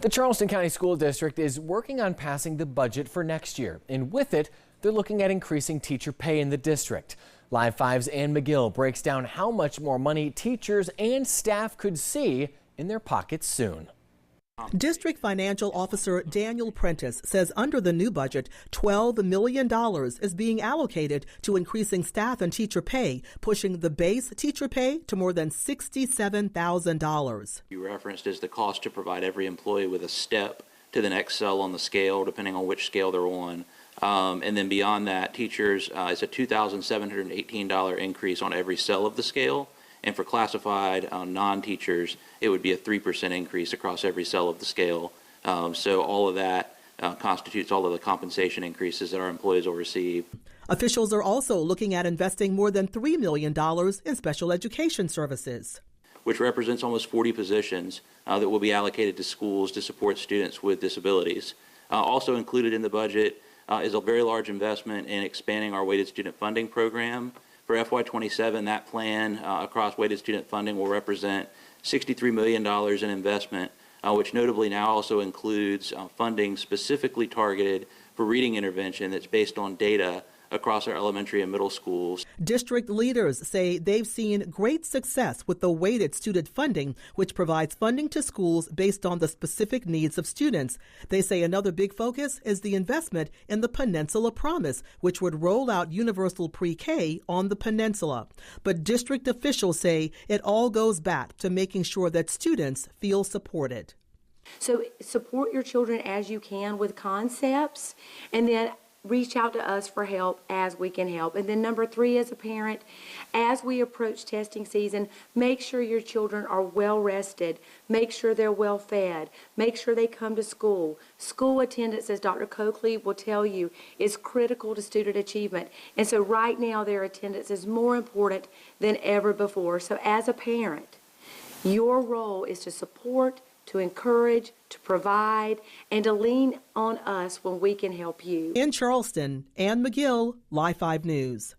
The Charleston County School District is working on passing the budget for next year, and with it, they're looking at increasing teacher pay in the district. Live 5's Ann McGill breaks down how much more money teachers and staff could see in their pockets soon. District Financial Officer Daniel Prentice says under the new budget, $12 million is being allocated to increasing staff and teacher pay, pushing the base teacher pay to more than $67,000. You referenced is the cost to provide every employee with a step to the next cell on the scale, depending on which scale they're on. And then beyond that, teachers, it's a $2,718 increase on every cell of the scale. And for classified non-teachers, it would be a 3% increase across every cell of the scale. So all of that constitutes all of the compensation increases that our employees will receive. Officials are also looking at investing more than $3 million in special education services, which represents almost 40 positions that will be allocated to schools to support students with disabilities. Also included in the budget is a very large investment in expanding our weighted student funding program. For FY27, that plan across weighted student funding will represent $63 million in investment, which notably now also includes funding specifically targeted for reading intervention that's based on data across our elementary and middle schools. District leaders say they've seen great success with the weighted student funding, which provides funding to schools based on the specific needs of students. They say another big focus is the investment in the Peninsula Promise, which would roll out universal pre-K on the peninsula. But district officials say it all goes back to making sure that students feel supported. So support your children as you can with concepts, and then reach out to us for help as we can help. And then number 3, as a parent, as we approach testing season, make sure your children are well rested, make sure they're well fed, make sure they come to school. School attendance, as Dr. Coakley will tell you, is critical to student achievement. And so right now their attendance is more important than ever before. So as a parent, your role is to support, to encourage, to provide, and to lean on us when we can help you. In Charleston, Ann McGill, Live 5 News.